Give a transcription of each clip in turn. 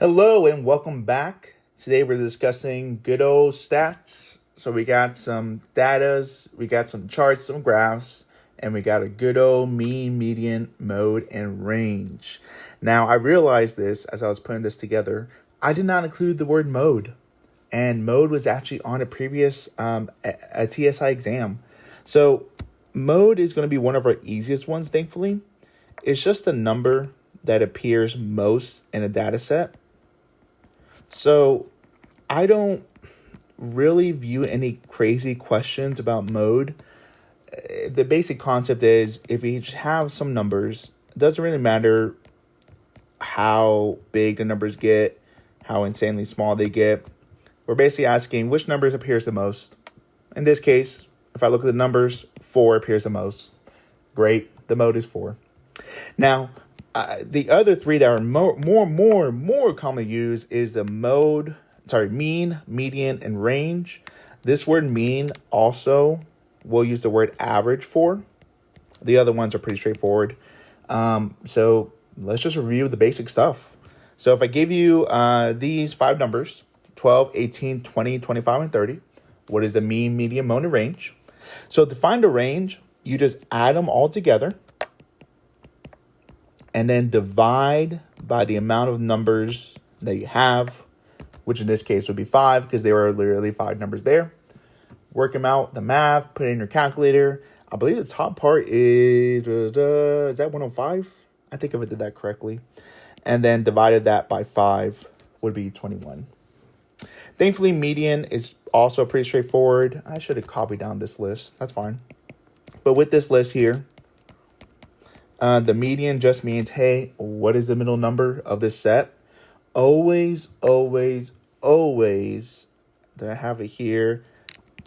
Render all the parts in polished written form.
Hello and welcome back. Today we're discussing good old stats. So we got some datas, we got some charts, some graphs, and we got a good old mean, median, mode, and range. Now I realized this as I was putting this together. I did not include the word mode, and mode was actually on a previous a TSI exam. So mode is going to be one of our easiest ones, thankfully. It's just a number that appears most in a data set. So I don't really view any crazy questions about mode. The basic concept is if you just have some numbers, it doesn't really matter how big the numbers get, how insanely small they get. We're basically asking which numbers appears the most. In this case, if I look at the numbers, 4 appears the most. Great, the mode is 4. Now, the other three that are more commonly used is the mean, median, and range. This word mean also we'll use the word average for. The other ones are pretty straightforward. So let's just review the basic stuff. So if I give you these 5 numbers, 12, 18, 20, 25, and 30, what is the mean, median, mode, and range? So to find a range, you just add them all together and then divide by the amount of numbers that you have, which in this case would be 5 because there are literally 5 numbers there. Work them out, the math, put it in your calculator. I believe the top part is that 105? I think if I did that correctly. And then divided that by 5 would be 21. Thankfully, median is also pretty straightforward. I should have copied down this list. That's fine. But with this list here, the median just means, hey, what is the middle number of this set? Always, that I have it here,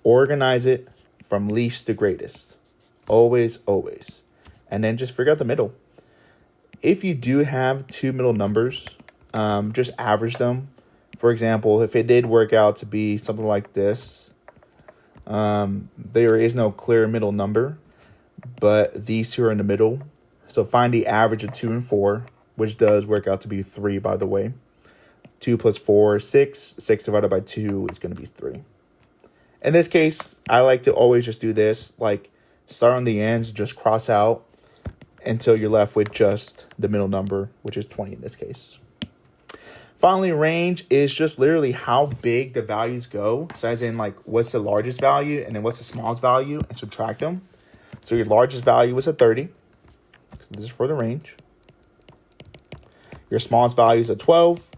organize it from least to greatest. Always. And then just figure out the middle. If you do have 2 middle numbers, just average them. For example, if it did work out to be something like this, there is no clear middle number, but these two are in the middle. So find the average of 2 and 4, which does work out to be 3, by the way. 2 plus 4, 6. 6 divided by 2 is going to be 3. In this case, I like to always just do this. Like, start on the ends, just cross out until you're left with just the middle number, which is 20 in this case. Finally, range is just literally how big the values go. So as in, like, what's the largest value and then what's the smallest value, and subtract them. So your largest value was a 30. So this is for the range. Your smallest value is a 12.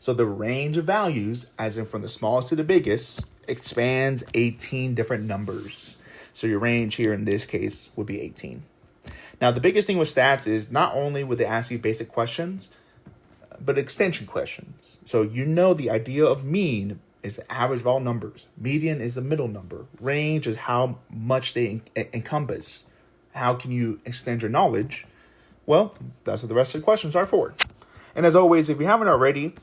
So the range of values, as in from the smallest to the biggest, expands 18 different numbers. So your range here in this case would be 18. Now, the biggest thing with stats is not only would they ask you basic questions, but extension questions. So you know the idea of mean is the average of all numbers. Median is the middle number. Range is how much they encompass. How can you extend your knowledge? Well, that's what the rest of the questions are for. And as always, if you haven't already,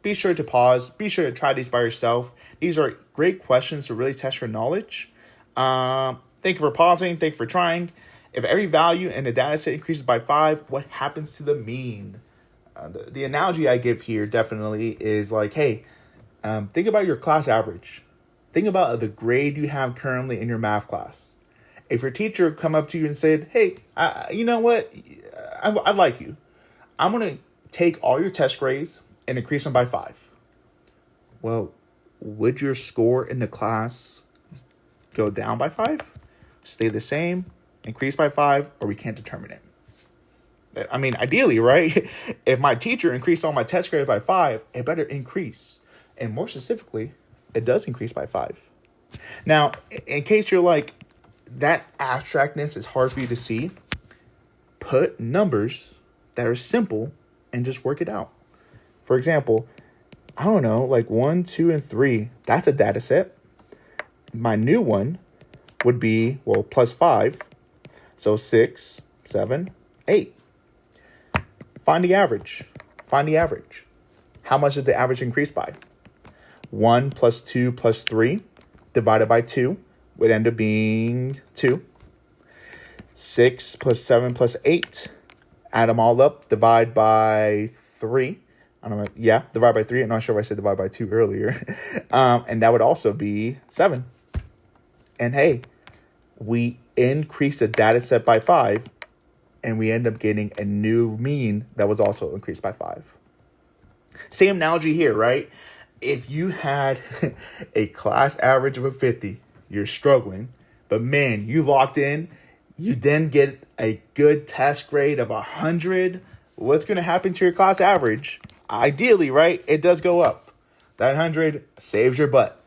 be sure to pause. Be sure to try these by yourself. These are great questions to really test your knowledge. Thank you for pausing. Thank you for trying. If every value in the data set increases by 5, what happens to the mean? The analogy I give here definitely is like, hey, think about your class average. Think about the grade you have currently in your math class. If your teacher come up to you and said, hey, you know what? I like you. I'm going to take all your test grades and increase them by 5. Well, would your score in the class go down by 5? Stay the same? Increase by 5? Or we can't determine it? I mean, ideally, right? If my teacher increased all my test grades by 5, it better increase. And more specifically, it does increase by 5. Now, in case you're like, that abstractness is hard for you to see, put numbers that are simple and just work it out. For example, I don't know, like 1, 2, and 3, that's a data set. My new one would be, well, plus 5. So 6, 7, 8. Find the average. How much did the average increase by? 1 plus 2 plus 3 divided by 2 would end up being 2. 6 plus 7 plus 8. Add them all up, divide by 3. I don't know. Yeah, divide by 3. I'm not sure if I said divide by 2 earlier. And that would also be 7. And hey, we increase the data set by 5, and we end up getting a new mean that was also increased by 5. Same analogy here, right? If you had a class average of a 50, you're struggling, but man, you locked in, you then get a good test grade of 100. What's going to happen to your class average? Ideally, right? It does go up. That 100 saves your butt.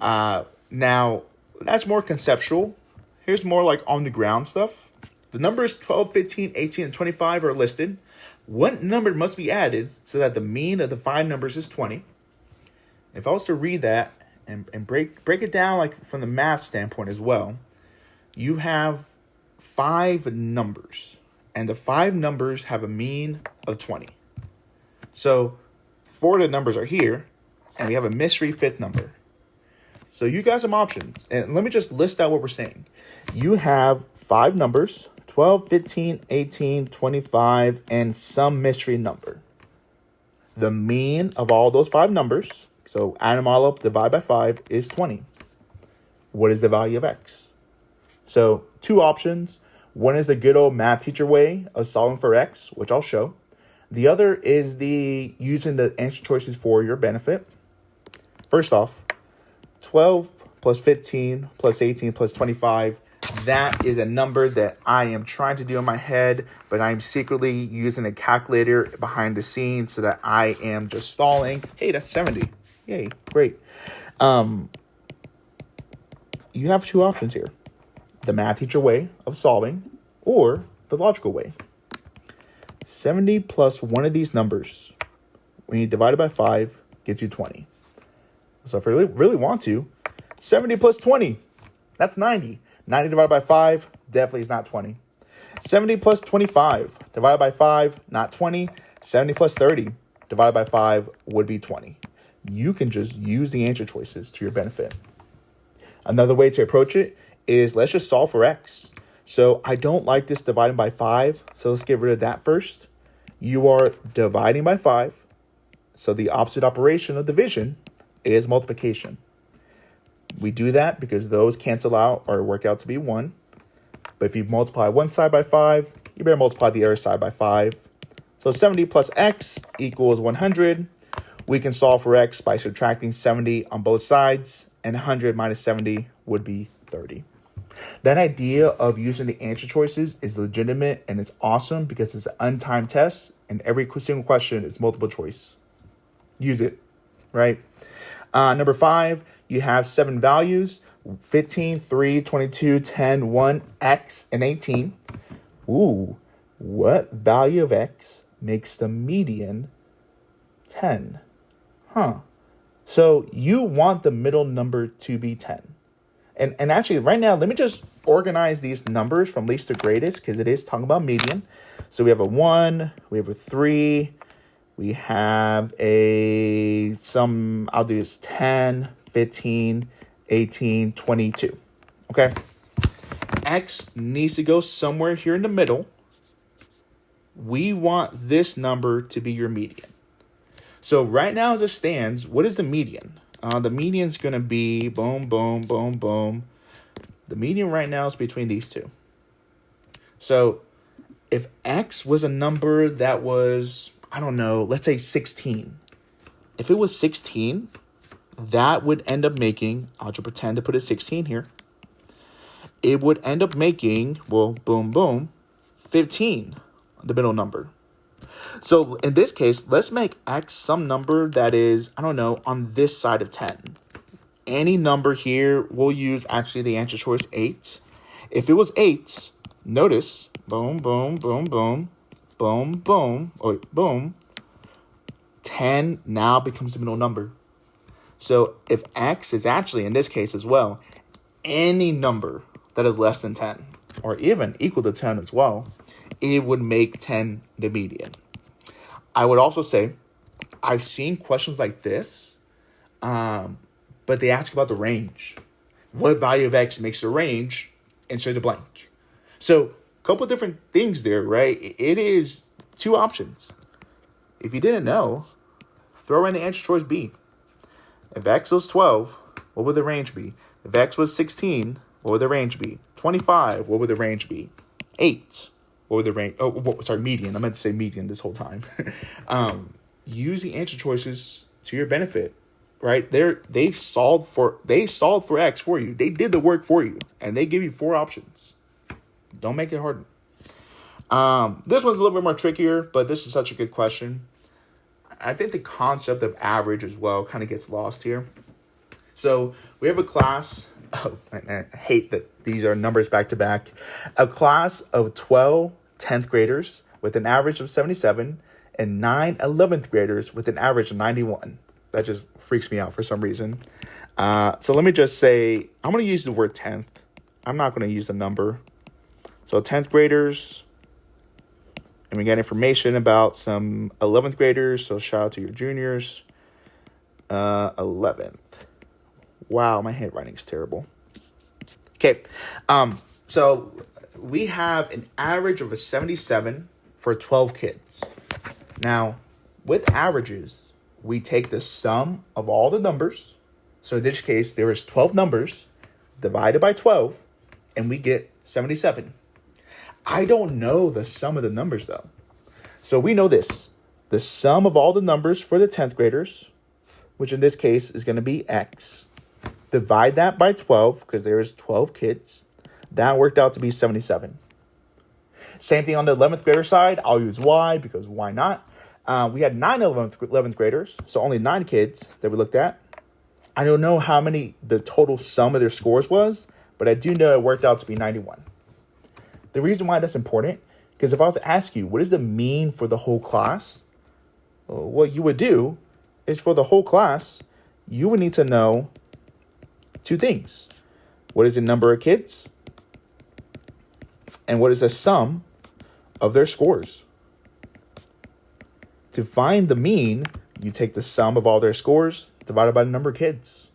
Now, that's more conceptual. Here's more like on the ground stuff. The numbers 12, 15, 18, and 25 are listed. What number must be added so that the mean of the 5 numbers is 20? If I was to read that and break it down like from the math standpoint as well, you have 5 numbers, and the 5 numbers have a mean of 20. So 4 of the numbers are here, and we have a mystery 5th number. So you got some options, and let me just list out what we're saying. You have 5 numbers, 12, 15, 18, 25, and some mystery number. The mean of all those 5 numbers, so add them all up, divide by 5, is 20. What is the value of x? So 2 options. One is the good old math teacher way of solving for x, which I'll show. The other is the using the answer choices for your benefit. First off, 12 plus 15 plus 18 plus 25, that is a number that I am trying to do in my head, but I'm secretly using a calculator behind the scenes so that I am just stalling. Hey, that's 70. Yay, great. You have 2 options here. The math teacher way of solving or the logical way. 70 plus one of these numbers, when you divide it by 5, gets you 20. So if you really want to, 70 plus 20, that's 90. 90 divided by 5 definitely is not 20. 70 plus 25 divided by 5, not 20. 70 plus 30 divided by 5 would be 20. You can just use the answer choices to your benefit. Another way to approach it is let's just solve for x. So I don't like this dividing by 5, so let's get rid of that first. You are dividing by 5, so the opposite operation of division is multiplication. We do that because those cancel out or work out to be 1. But if you multiply one side by 5, you better multiply the other side by 5. So 70 plus x equals 100. We can solve for x by subtracting 70 on both sides, and 100 minus 70 would be 30. That idea of using the answer choices is legitimate and it's awesome because it's an untimed test and every single question is multiple choice. Use it, right? Number 5, you have 7 values, 15, 3, 22, 10, 1, x, and 18. Ooh, what value of x makes the median 10? So you want the middle number to be 10. And actually, right now, let me just organize these numbers from least to greatest because it is talking about median. So we have a 1, we have a 3, we have I'll do this 10, 15, 18, 22. Okay? X needs to go somewhere here in the middle. We want this number to be your median. So right now as it stands, what is the median? The median is going to be boom, boom, boom, boom. The median right now is between these two. So if x was a number that was, I don't know, let's say 16. If it was 16, that would end up making, I'll just pretend to put a 16 here. It would end up making, well, boom, boom, 15, the middle number. So in this case, let's make x some number that is, I don't know, on this side of 10. Any number here, we'll use actually the answer choice 8. If it was 8, notice, boom, boom, boom, boom, boom, boom, or boom, 10 now becomes the middle number. So if x is actually, in this case as well, any number that is less than 10, or even equal to 10 as well, it would make 10 the median. I would also say I've seen questions like this, but they ask about the range. What value of x makes the range? Insert the blank. So a couple different things there, right? It is 2 options. If you didn't know, throw in the answer choice B. If X was 12, what would the range be? If X was 16, what would the range be? 25, what would the range be? 8, what would the range... median. I meant to say median this whole time. Use the answer choices to your benefit, right? They solved for X for you. They did the work for you, and they give you 4 options. Don't make it hard. This one's a little bit more trickier, but this is such a good question. I think the concept of average as well kind of gets lost here. So we have a class. I hate that these are numbers back to back. A class of 12 10th graders with an average of 77 and 9 11th graders with an average of 91. That just freaks me out for some reason. So let me just say, I'm going to use the word 10th. I'm not going to use the number. So 10th graders. And we got information about some 11th graders. So shout out to your juniors. 11th. Wow, my handwriting is terrible. Okay. So we have an average of a 77 for 12 kids. Now, with averages, we take the sum of all the numbers. So in this case, there is 12 numbers divided by 12, and we get 77. I don't know the sum of the numbers, though. So we know this. The sum of all the numbers for the 10th graders, which in this case is going to be X. Divide that by 12, because there is 12 kids. That worked out to be 77. Same thing on the 11th grader side. I'll use Y, because why not? We had 9 11th graders, so only 9 kids that we looked at. I don't know how many the total sum of their scores was, but I do know it worked out to be 91. The reason why that's important, because if I was to ask you, what is the mean for the whole class? What you would do is for the whole class, you would need to know 2 things. What is the number of kids? And what is the sum of their scores? To find the mean, you take the sum of all their scores divided by the number of kids.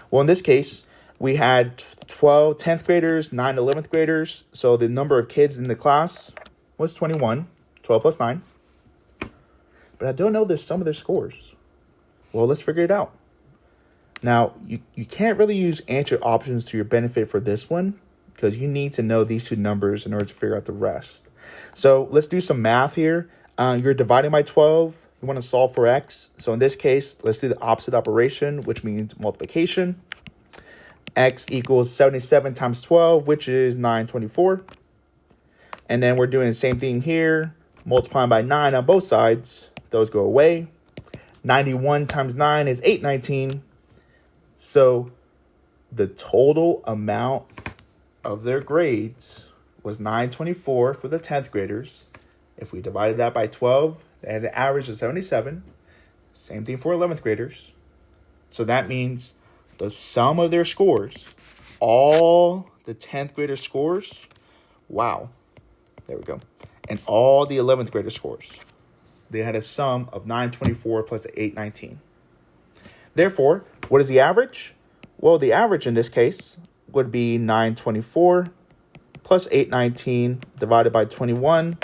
Well, in this case, we had 12 10th graders, 9 11th graders. So the number of kids in the class was 21, 12 plus 9. But I don't know the sum of their scores. Well, let's figure it out. Now, you can't really use answer options to your benefit for this one, because you need to know these 2 numbers in order to figure out the rest. So let's do some math here. You're dividing by 12. You want to solve for X. So in this case, let's do the opposite operation, which means multiplication. X equals 77 times 12, which is 924. And then we're doing the same thing here, multiplying by 9 on both sides. Those go away. 91 times 9 is 819. So the total amount of their grades was 924 for the 10th graders. If we divided that by 12, they had an average of 77. Same thing for 11th graders. So that means the sum of their scores, all the 10th grader scores, wow, there we go, and all the 11th grader scores, they had a sum of 924 plus 819. Therefore, what is the average? Well, the average in this case would be 924 plus 819 divided by 21.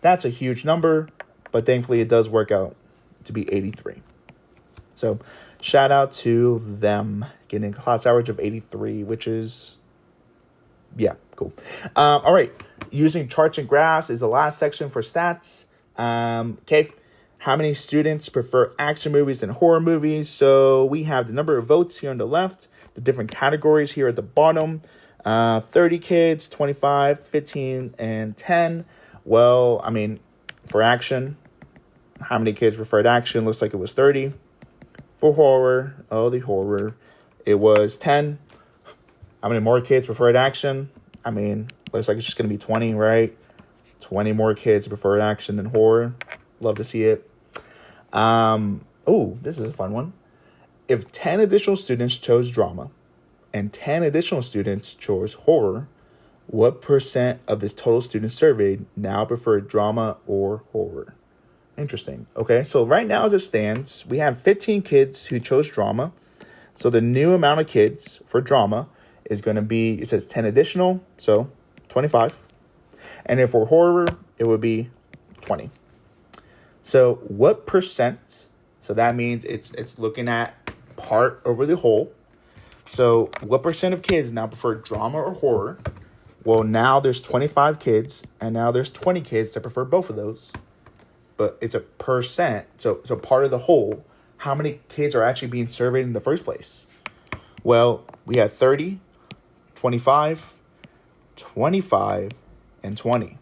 That's a huge number, but thankfully it does work out to be 83. So shout out to them getting a class average of 83, which is, yeah, cool. All right. Using charts and graphs is the last section for stats. Okay. How many students prefer action movies and horror movies? So we have the number of votes here on the left, the different categories here at the bottom. 30 kids, 25, 15, and 10. Well, I mean, for action, how many kids preferred action? Looks like it was 30. For horror, the horror, it was 10. How many more kids preferred action? I mean, looks like it's just going to be 20, right? 20 more kids preferred action than horror. Love to see it. This is a fun one. If 10 additional students chose drama and 10 additional students chose horror, what percent of this total student surveyed now prefer drama or horror? Interesting. Okay, so right now as it stands, we have 15 kids who chose drama. So the new amount of kids for drama is going to be, it says 10 additional, so 25. And if for horror, it would be 20. So what percent, So that means it's looking at part over the whole. So what percent of kids now prefer drama or horror? Well, now there's 25 kids, and now there's 20 kids that prefer both of those. But it's a percent, so part of the whole. How many kids are actually being surveyed in the first place? Well, we had 30, 25, 25, and 20.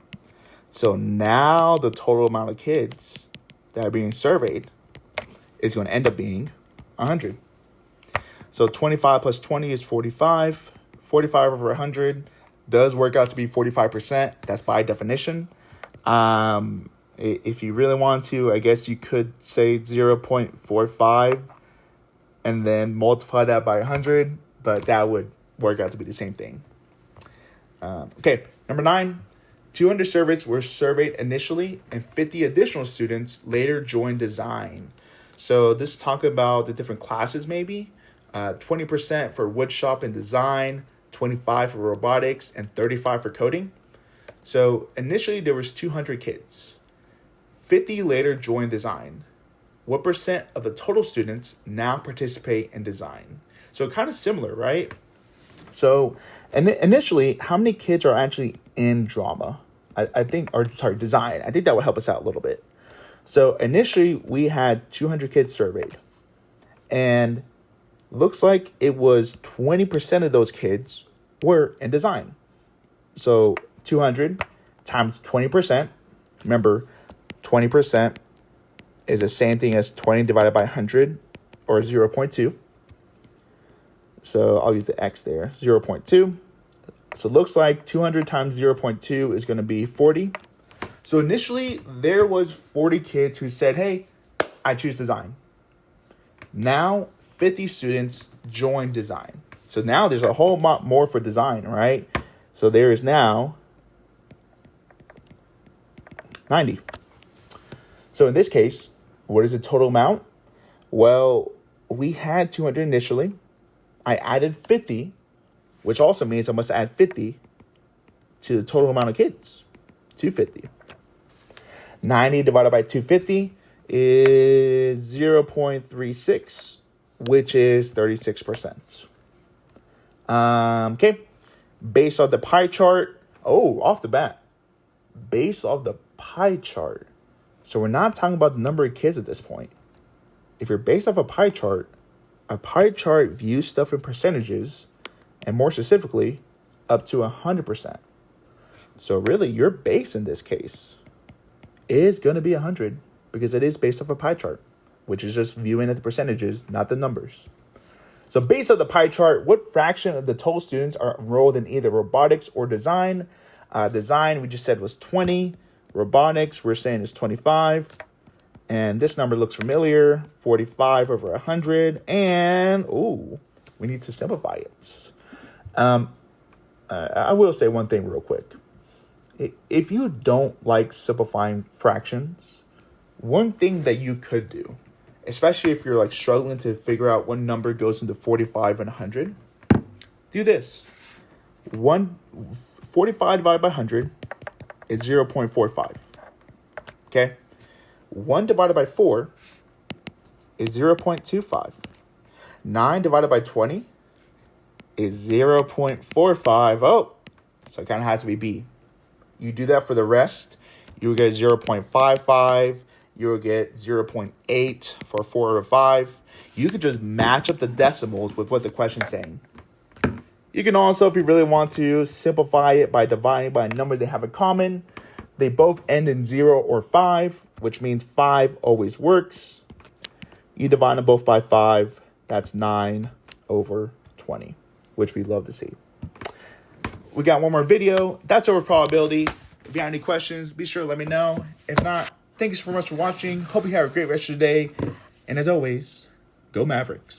So now the total amount of kids that are being surveyed is going to end up being 100. So 25 plus 20 is 45. 45 over 100 does work out to be 45%. That's by definition. If you really want to, I guess you could say 0.45 and then multiply that by 100, but that would work out to be the same thing. Okay, number 9, 200 surveys were surveyed initially and 50 additional students later joined design. So this talk about the different classes maybe. 20% for woodshop and design, 25 for robotics, and 35 for coding. So initially there was 200 kids. 50 later joined design. What percent of the total students now participate in design? So kind of similar, right? So initially, how many kids are actually in drama? Design. I think that would help us out a little bit. So initially, we had 200 kids surveyed. And looks like it was 20% of those kids were in design. So 200 times 20%. Remember, 20% is the same thing as 20 divided by 100, or 0.2. So I'll use the X there, 0.2. So it looks like 200 times 0.2 is going to be 40. So initially, there was 40 kids who said, hey, I choose design. Now, 50 students joined design. So now there's a whole lot more for design, right? So there is now 90. So in this case, what is the total amount? Well, we had 200 initially. I added 50, which also means I must add 50 to the total amount of kids, 250. 90 divided by 250 is 0.36, which is 36%. Okay, based on the pie chart, off the bat, based off the pie chart, so we're not talking about the number of kids at this point. If you're based off a pie chart views stuff in percentages, and more specifically, up to 100%. So really, your base in this case is going to be 100 because it is based off a pie chart, which is just viewing at the percentages, not the numbers. So based on the pie chart, what fraction of the total students are enrolled in either robotics or design? Design, we just said, was 20. Robotics, we're saying, is 25. And this number looks familiar, 45 over 100. And, we need to simplify it. I will say one thing real quick. If you don't like simplifying fractions, one thing that you could do, especially if you're like struggling to figure out what number goes into 45 and 100, do this. 45 divided by 100 is 0.45. Okay? 1 divided by 4 is 0.25. 9 divided by 20 is 0.45. So it kind of has to be B. You do that for the rest, you will get 0.55. You will get 0.8 for 4 over 5. You could just match up the decimals with what the question's saying. You can also, if you really want to, simplify it by dividing by a number they have in common. They both end in 0 or 5, which means 5 always works. You divide them both by 5. That's 9 over 20, which we love to see. We got one more video. That's over probability. If you have any questions, be sure to let me know. If not, thank you so much for watching. Hope you have a great rest of your day. And as always, go Mavericks.